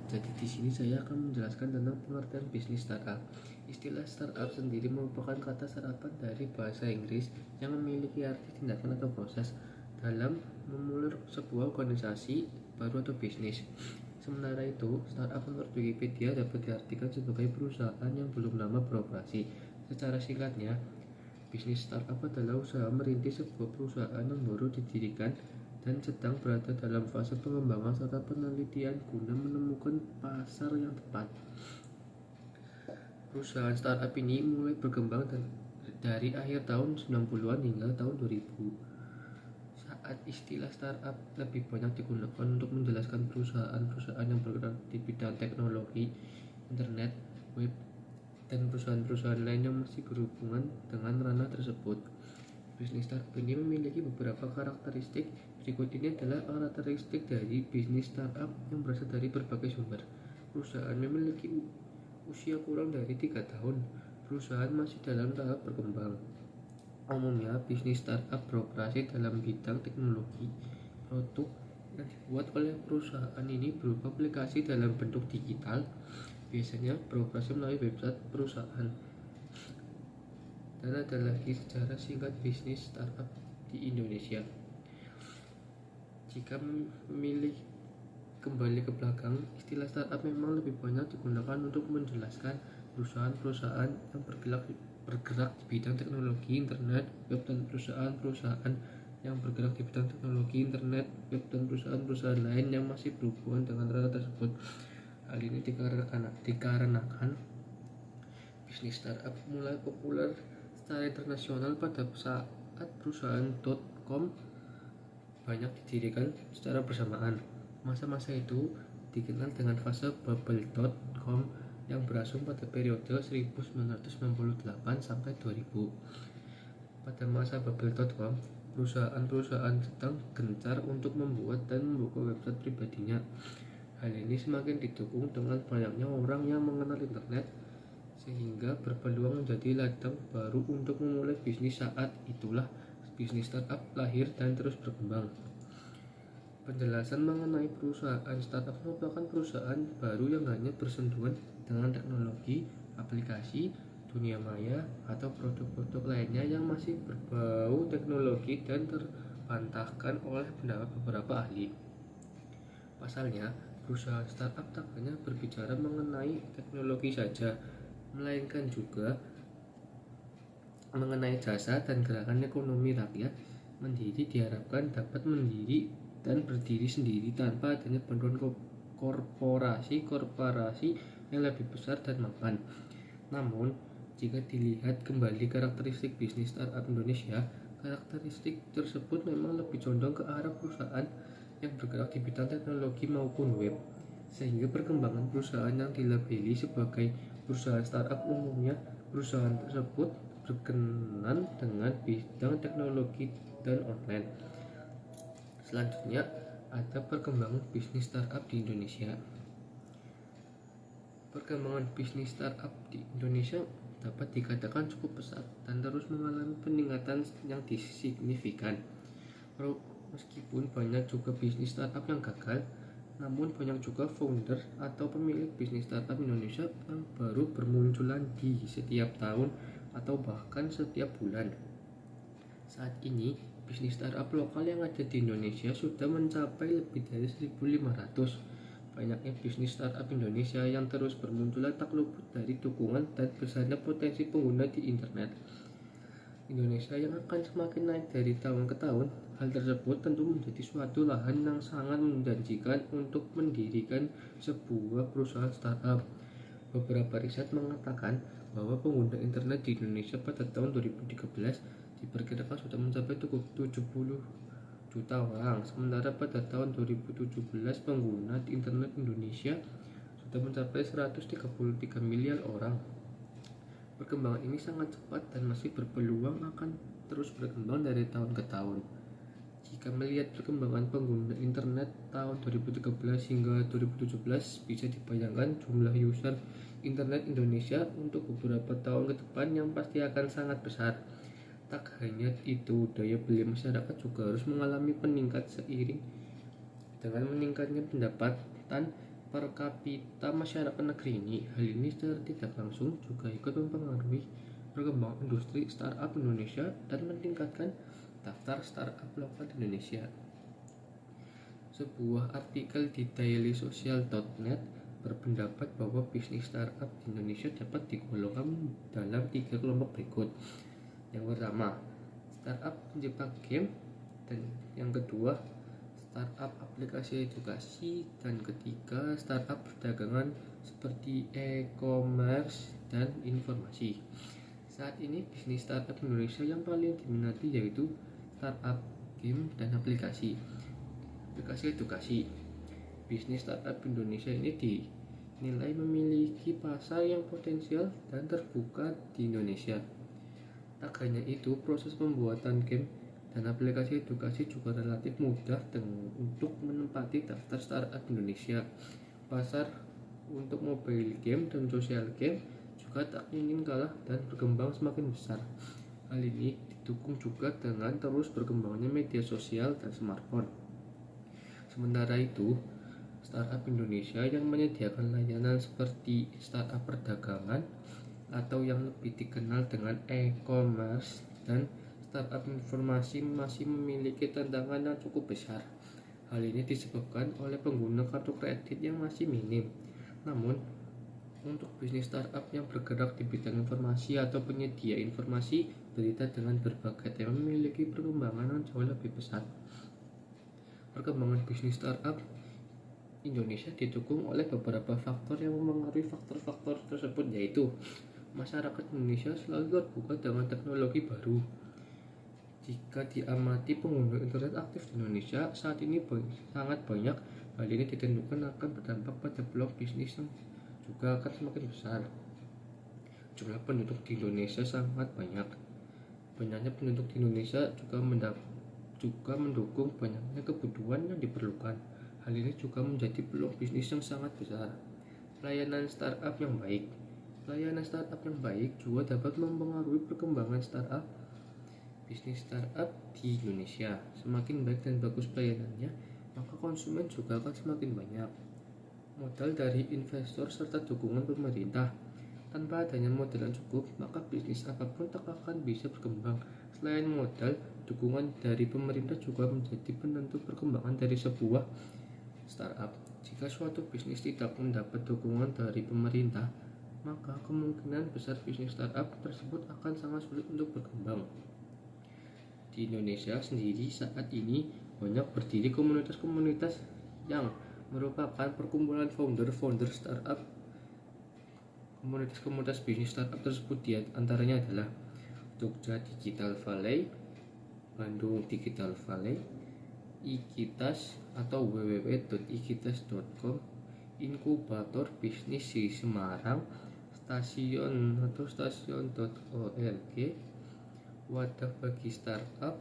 Jadi di sini saya akan menjelaskan tentang pengertian bisnis startup. Istilah startup sendiri merupakan kata serapan dari bahasa Inggris yang memiliki arti tindakan atau proses dalam memulai sebuah organisasi baru atau bisnis. Sementara itu, startup menurut Wikipedia dapat diartikan sebagai perusahaan yang belum lama beroperasi. Secara singkatnya, bisnis startup adalah usaha merintis sebuah perusahaan yang baru didirikan dan sedang berada dalam fase pengembangan serta penelitian guna menemukan pasar yang tepat. Perusahaan startup ini mulai berkembang dari akhir tahun 90-an hingga tahun 2000. Saat istilah startup lebih banyak digunakan untuk menjelaskan perusahaan-perusahaan yang bergerak di bidang teknologi, internet, web, dan perusahaan-perusahaan lain yang masih berhubungan dengan ranah tersebut. Bisnis startup ini memiliki beberapa karakteristik. Berikut ini adalah karakteristik dari bisnis startup yang berasal dari berbagai sumber. Perusahaan memiliki usia kurang dari 3 tahun. Perusahaan masih dalam tahap berkembang. Umumnya, bisnis startup beroperasi dalam bidang teknologi. Produk yang dibuat oleh perusahaan ini berupa aplikasi dalam bentuk digital, biasanya beroperasi melalui website perusahaan. Dan ada lagi sejarah singkat bisnis startup di Indonesia. Jika memilih kembali ke belakang, istilah startup memang lebih banyak digunakan untuk menjelaskan perusahaan-perusahaan yang bergerak di bidang teknologi internet, web, dan perusahaan-perusahaan yang bergerak di bidang teknologi internet, web, dan perusahaan-perusahaan lain yang masih berhubungan dengan ranah tersebut. Hal ini dikarenakan bisnis startup mulai populer secara internasional pada saat perusahaan.com banyak didirikan secara bersamaan. Masa-masa itu dikenal dengan fase bubble.com yang berlangsung pada periode 1998 sampai 2000. Pada masa bubble.com, perusahaan-perusahaan sedang gencar untuk membuat dan membuka website pribadinya. Hal ini semakin didukung dengan banyaknya orang yang mengenal internet, sehingga berpeluang menjadi ladang baru untuk memulai bisnis. Saat itulah bisnis startup lahir dan terus berkembang. Penjelasan mengenai perusahaan startup merupakan perusahaan baru yang hanya bersentuhan dengan teknologi, aplikasi, dunia maya, atau produk-produk lainnya yang masih berbau teknologi dan terbantahkan oleh pendapat beberapa ahli. Pasalnya, perusahaan startup tak hanya berbicara mengenai teknologi saja, melainkan juga mengenai jasa dan gerakan ekonomi rakyat. Mendiri diharapkan dapat mendiri dan berdiri sendiri tanpa adanya bantuan korporasi yang lebih besar dan mapan. Namun, jika dilihat kembali karakteristik bisnis startup Indonesia, karakteristik tersebut memang lebih condong ke arah perusahaan yang bergerak di bidang teknologi maupun web, sehingga perkembangan perusahaan yang dilabeli sebagai perusahaan startup umumnya perusahaan tersebut berkenan dengan bidang teknologi dan online. Selanjutnya, ada perkembangan bisnis startup di Indonesia. Perkembangan bisnis startup di Indonesia dapat dikatakan cukup pesat dan terus mengalami peningkatan yang signifikan. Meskipun banyak juga bisnis startup yang gagal, namun banyak juga founder atau pemilik bisnis startup Indonesia yang baru bermunculan di setiap tahun atau bahkan setiap bulan. Saat ini, bisnis startup lokal yang ada di Indonesia sudah mencapai lebih dari 1.500. Banyaknya bisnis startup Indonesia yang terus bermunculan tak luput dari dukungan dan besarnya potensi pengguna di internet. Indonesia yang akan semakin naik dari tahun ke tahun. Hal tersebut tentu menjadi suatu lahan yang sangat menjanjikan untuk mendirikan sebuah perusahaan startup. Beberapa riset mengatakan bahwa pengguna internet di Indonesia pada tahun 2013 diperkirakan sudah mencapai 70 juta orang, sementara pada tahun 2017 pengguna di internet Indonesia sudah mencapai 133 miliar orang. Perkembangan ini sangat cepat dan masih berpeluang akan terus berkembang dari tahun ke tahun. Jika melihat perkembangan pengguna internet tahun 2013 hingga 2017, bisa dibayangkan jumlah user internet Indonesia untuk beberapa tahun ke depan yang pasti akan sangat besar. Tak hanya itu, daya beli masyarakat juga harus mengalami peningkat seiring dengan meningkatnya pendapatan per kapita masyarakat negeri ini. Hal ini secara tidak langsung juga ikut mempengaruhi perkembangan industri startup Indonesia dan meningkatkan daftar startup lokal di Indonesia. Sebuah artikel di dailysocial.net berpendapat bahwa bisnis startup di Indonesia dapat digolongkan dalam 3 kelompok berikut. Yang pertama, startup pencipta game, dan yang kedua, startup aplikasi edukasi, dan ketiga, startup perdagangan seperti e-commerce dan informasi. Saat ini bisnis startup Indonesia yang paling diminati yaitu startup game dan aplikasi edukasi. Bisnis startup Indonesia ini dinilai memiliki pasar yang potensial dan terbuka di Indonesia. Tak hanya itu, proses pembuatan game dan aplikasi edukasi juga relatif mudah untuk menempati daftar startup Indonesia. Pasar untuk mobile game dan social game juga tak ingin kalah dan berkembang semakin besar. Hal ini didukung juga dengan terus berkembangnya media sosial dan smartphone. Sementara itu, startup Indonesia yang menyediakan layanan seperti startup perdagangan atau yang lebih dikenal dengan e-commerce dan startup informasi masih memiliki tantangan yang cukup besar. Hal ini disebabkan oleh pengguna kartu kredit yang masih minim. Namun, untuk bisnis startup yang bergerak di bidang informasi atau penyedia informasi berita dengan berbagai tema memiliki perkembangan yang jauh lebih pesat. Perkembangan bisnis startup Indonesia didukung oleh beberapa faktor yang memengaruhi faktor-faktor tersebut, yaitu masyarakat Indonesia selalu terbuka dengan teknologi baru. Jika diamati pengguna internet aktif di Indonesia saat ini sangat banyak, hal ini ditentukan akan berdampak pada peluang bisnis yang juga akan semakin besar. Jumlah penduduk di Indonesia sangat banyak. Banyaknya penduduk di Indonesia juga mendukung banyaknya kebutuhan yang diperlukan. Hal ini juga menjadi peluang bisnis yang sangat besar. Pelayanan startup yang baik. Pelayanan startup yang baik juga dapat mempengaruhi perkembangan startup. Bisnis startup di Indonesia semakin baik dan bagus pelayanannya, maka konsumen juga akan semakin banyak. Modal dari investor serta dukungan pemerintah. Tanpa adanya modal yang cukup, maka bisnis apapun tak akan bisa berkembang. Selain modal, dukungan dari pemerintah juga menjadi penentu perkembangan dari sebuah startup. Jika suatu bisnis tidak mendapat dukungan dari pemerintah, maka kemungkinan besar bisnis startup tersebut akan sangat sulit untuk berkembang. Di Indonesia sendiri saat ini banyak berdiri komunitas-komunitas yang merupakan perkumpulan founder startup. Komunitas bisnis startup tersebut antaranya adalah Jogja Digital Valley, Bandung Digital Valley, Ikitas atau www.ikitas.com, Inkubator Bisnis di Semarang, stasiun.org, Wadah Bagi Startup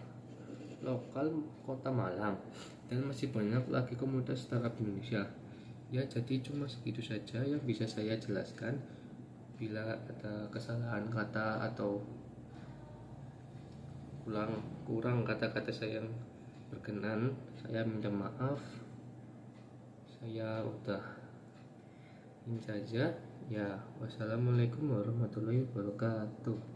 Lokal Kota Malang, dan masih banyak lagi komunitas startup Indonesia. Ya, jadi cuma segitu saja yang bisa saya jelaskan. Bila ada kesalahan kata atau kurang kata-kata saya yang berkenan, saya minta maaf. Saya udah ini saja. Ya, wassalamualaikum warahmatullahi wabarakatuh.